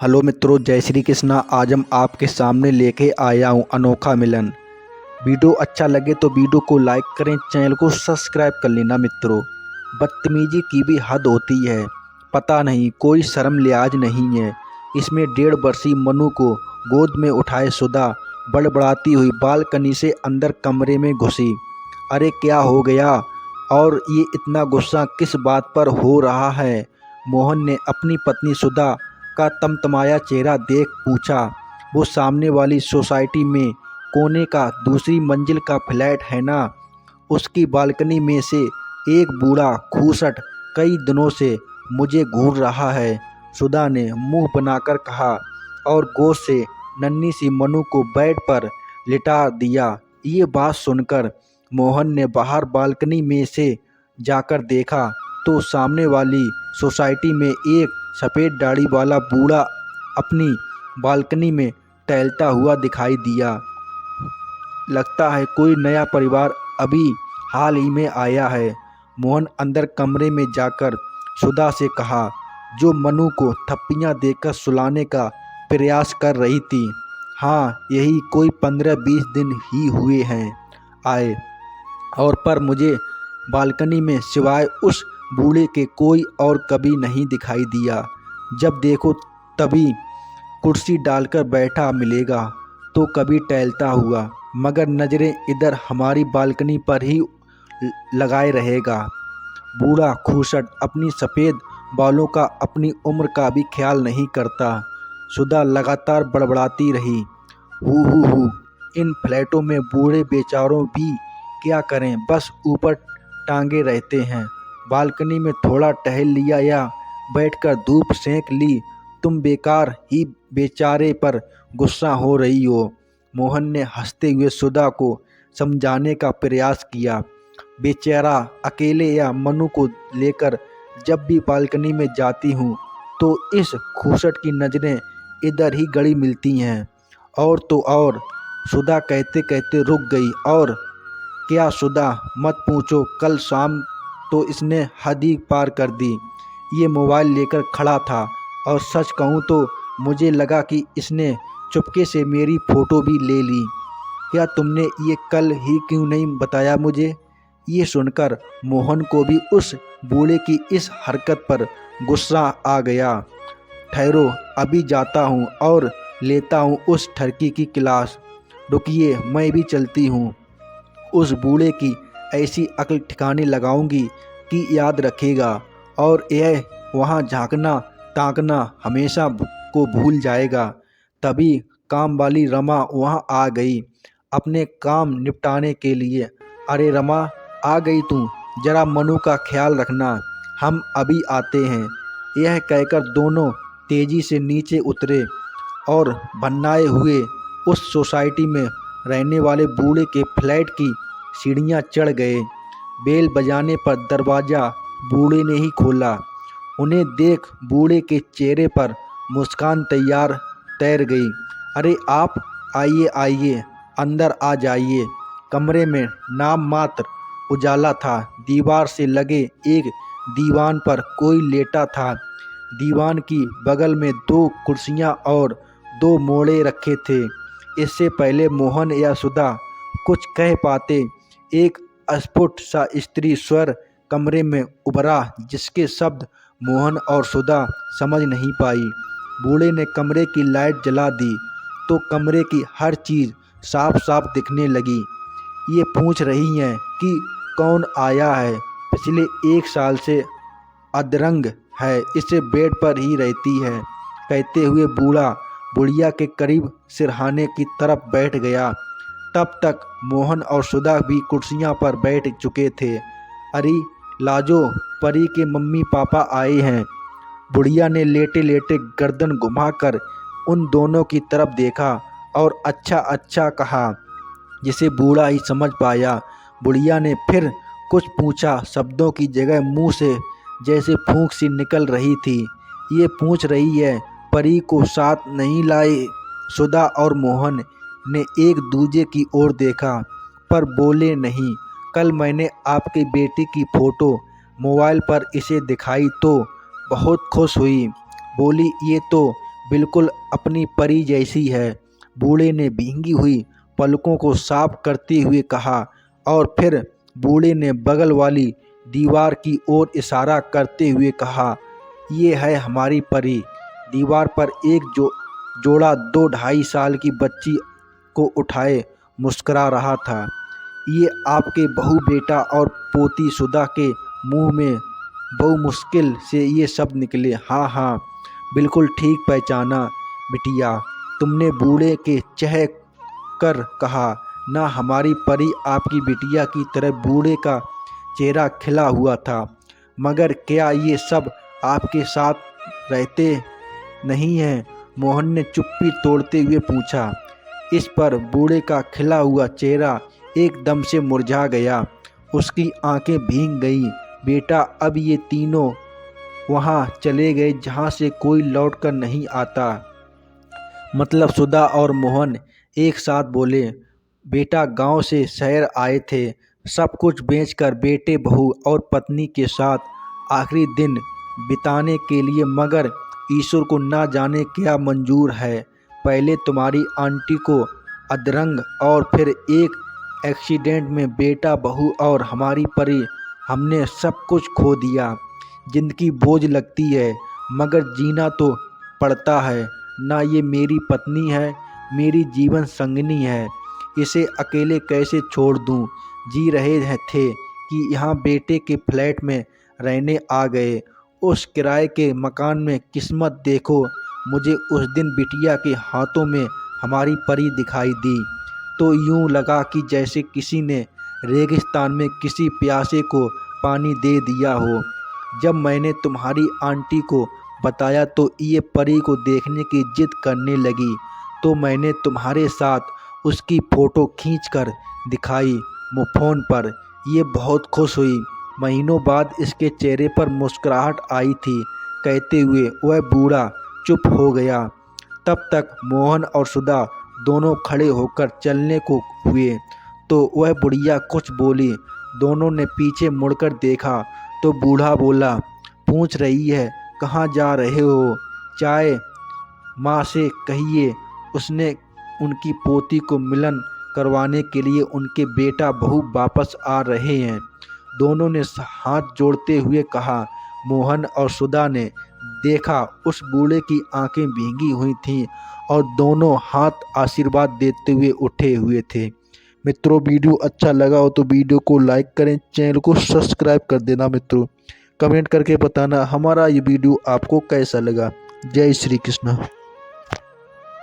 Hello मित्रों, जय श्री कृष्णा। आज हम आपके सामने लेके आया हूँ अनोखा मिलन। वीडियो अच्छा लगे तो वीडियो को लाइक करें, चैनल को सब्सक्राइब कर लेना मित्रों। बदतमीजी की भी हद होती है, पता नहीं कोई शर्म लिहाज नहीं है। इसमें 1.5 वर्षीय मनु को गोद में उठाए सुधा बड़बड़ाती हुई बालकनी से अंदर कमरे में घुसी। अरे क्या हो गया और ये इतना गुस्सा किस बात पर हो रहा है? मोहन ने अपनी पत्नी सुधा का तमतमाया चेहरा देख पूछा। वो सामने वाली सोसाइटी में कोने का दूसरी मंजिल का फ्लैट है ना? उसकी बालकनी में से एक बूढ़ा खूसट कई दिनों से मुझे घूर रहा है, सुधा ने मुंह बनाकर कहा और गोद से नन्ही सी मनु को बेड पर लिटा दिया। ये बात सुनकर मोहन ने बाहर बालकनी में से जाकर देखा तो सामने वाली सोसाइटी में एक सफ़ेद दाढ़ी वाला बूढ़ा अपनी बालकनी में टहलता हुआ दिखाई दिया। लगता है कोई नया परिवार अभी हाल ही में आया है, मोहन अंदर कमरे में जाकर सुधा से कहा, जो मनु को थप्पियां देकर सुलाने का प्रयास कर रही थी। हाँ, यही कोई 15-20 दिन ही हुए हैं आए, और पर मुझे बालकनी में सिवाय उस बूढ़े के कोई और कभी नहीं दिखाई दिया। जब देखो तभी कुर्सी डालकर बैठा मिलेगा तो कभी टहलता हुआ, मगर नज़रें इधर हमारी बालकनी पर ही लगाए रहेगा। बूढ़ा खूसट अपनी सफ़ेद बालों का अपनी उम्र का भी ख्याल नहीं करता। सुधा लगातार बड़बड़ाती रही, हु इन फ्लैटों में बूढ़े बेचारों भी क्या करें, बस ऊपर टांगे रहते हैं। बालकनी में थोड़ा टहल लिया या बैठकर धूप सेंक ली, तुम बेकार ही बेचारे पर गुस्सा हो रही हो। मोहन ने हंसते हुए सुधा को समझाने का प्रयास किया। बेचारा अकेले या मनु को लेकर जब भी बालकनी में जाती हूँ तो इस खूसट की नज़रें इधर ही गड़ी मिलती हैं। और तो और, सुधा कहते कहते रुक गई। और क्या सुधा, मत पूछो, कल शाम तो इसने हद ही पार कर दी। ये मोबाइल लेकर खड़ा था और सच कहूँ तो मुझे लगा कि इसने चुपके से मेरी फ़ोटो भी ले ली। क्या तुमने ये कल ही क्यों नहीं बताया मुझे? ये सुनकर मोहन को भी उस बूढ़े की इस हरकत पर गुस्सा आ गया। ठहरो, अभी जाता हूँ और लेता हूँ उस ठरकी की क्लास। रुकिए, मैं भी चलती हूँ। उस बूढ़े की ऐसी अक्ल ठिकाने लगाऊंगी कि याद रखेगा, और यह वहाँ झांकना ताकना हमेशा को भूल जाएगा। तभी काम वाली रमा वहाँ आ गई अपने काम निपटाने के लिए। अरे रमा, आ गई तू? जरा मनु का ख्याल रखना, हम अभी आते हैं। यह कहकर दोनों तेजी से नीचे उतरे और भन्नाए हुए उस सोसाइटी में रहने वाले बूढ़े के फ्लैट की सीढ़ियाँ चढ़ गए। बेल बजाने पर दरवाज़ा बूढ़े ने ही खोला। उन्हें देख बूढ़े के चेहरे पर मुस्कान तैर गई। अरे आप, आइए आइए, अंदर आ जाइए। कमरे में नाम मात्र उजाला था। दीवार से लगे एक दीवान पर कोई लेटा था। दीवान की बगल में 2 कुर्सियां और 2 मोड़े रखे थे। इससे पहले मोहन या सुधा कुछ कह पाते, एक अस्फुट सा स्त्री स्वर कमरे में उभरा, जिसके शब्द मोहन और सुधा समझ नहीं पाई। बूढ़े ने कमरे की लाइट जला दी तो कमरे की हर चीज़ साफ साफ दिखने लगी। ये पूछ रही हैं कि कौन आया है। पिछले 1 साल से अधरंग है, इसे बेड पर ही रहती है, कहते हुए बूढ़ा बुढ़िया के करीब सिरहाने की तरफ बैठ गया। तब तक मोहन और सुधा भी कुर्सियां पर बैठ चुके थे। अरे लाजो, परी के मम्मी पापा आए हैं। बुढ़िया ने लेटे लेटे गर्दन घुमाकर उन दोनों की तरफ देखा और अच्छा अच्छा कहा, जिसे बूढ़ा ही समझ पाया। बुढ़िया ने फिर कुछ पूछा, शब्दों की जगह मुंह से जैसे फूंक सी निकल रही थी। ये पूछ रही है, परी को साथ नहीं लाए? सुधा और मोहन ने एक दूजे की ओर देखा पर बोले नहीं। कल मैंने आपकी बेटी की फ़ोटो मोबाइल पर इसे दिखाई तो बहुत खुश हुई। बोली, ये तो बिल्कुल अपनी परी जैसी है। बूढ़े ने भींगी हुई पलकों को साफ करते हुए कहा और फिर बूढ़े ने बगल वाली दीवार की ओर इशारा करते हुए कहा, ये है हमारी परी। दीवार पर एक जोड़ा 2-2.5 साल की बच्ची को उठाए मुस्करा रहा था। ये आपके बहू बेटा और पोती सुधा के मुंह में बहु मुश्किल से ये शब्द निकले। हाँ हाँ, बिल्कुल ठीक पहचाना बिटिया, तुमने बूढ़े के चह कर कहा। ना हमारी परी आपकी बिटिया की तरह बूढ़े का चेहरा खिला हुआ था, मगर क्या ये सब आपके साथ रहते नहीं हैं? मोहन ने चुप्पी तोड़ते हुए पूछा। इस पर बूढ़े का खिला हुआ चेहरा एकदम से मुरझा गया। उसकी आंखें भीग गईं। बेटा, अब ये तीनों वहाँ चले गए जहाँ से कोई लौट कर नहीं आता। मतलब सुधा और मोहन एक साथ बोले। बेटा, गांव से शहर आए थे, सब कुछ बेचकर बेटे बहू और पत्नी के साथ आखिरी दिन बिताने के लिए, मगर ईश्वर को ना जाने क्या मंजूर है। पहले तुम्हारी आंटी को अधरंग और फिर एक एक्सीडेंट में बेटा बहू और हमारी परी, हमने सब कुछ खो दिया। जिंदगी बोझ लगती है, मगर जीना तो पड़ता है ना। ये मेरी पत्नी है, मेरी जीवन संगिनी है, इसे अकेले कैसे छोड़ दूं? जी रहे थे कि यहाँ बेटे के फ्लैट में रहने आ गए, उस किराए के मकान में। किस्मत देखो, मुझे उस दिन बिटिया के हाथों में हमारी परी दिखाई दी तो यूं लगा कि जैसे किसी ने रेगिस्तान में किसी प्यासे को पानी दे दिया हो। जब मैंने तुम्हारी आंटी को बताया तो ये परी को देखने की जिद करने लगी, तो मैंने तुम्हारे साथ उसकी फ़ोटो खींचकर दिखाई फ़ोन पर। ये बहुत खुश हुई। महीनों बाद इसके चेहरे पर मुस्कुराहट आई थी। कहते हुए वह बूढ़ा चुप हो गया। तब तक मोहन और सुधा दोनों खड़े होकर चलने को हुए तो वह बुढ़िया कुछ बोली। दोनों ने पीछे मुड़कर देखा तो बूढ़ा बोला, पूछ रही है कहाँ जा रहे हो? चाय माँ से कहिए, उसने उनकी पोती को मिलन करवाने के लिए उनके बेटा बहू वापस आ रहे हैं। दोनों ने हाथ जोड़ते हुए कहा। मोहन और सुधा ने देखा उस बूढ़े की आंखें भीगी हुई थीं और दोनों हाथ आशीर्वाद देते हुए उठे हुए थे। मित्रों, वीडियो अच्छा लगा हो तो वीडियो को लाइक करें, चैनल को सब्सक्राइब कर देना। मित्रों, कमेंट करके बताना हमारा ये वीडियो आपको कैसा लगा। जय श्री कृष्ण।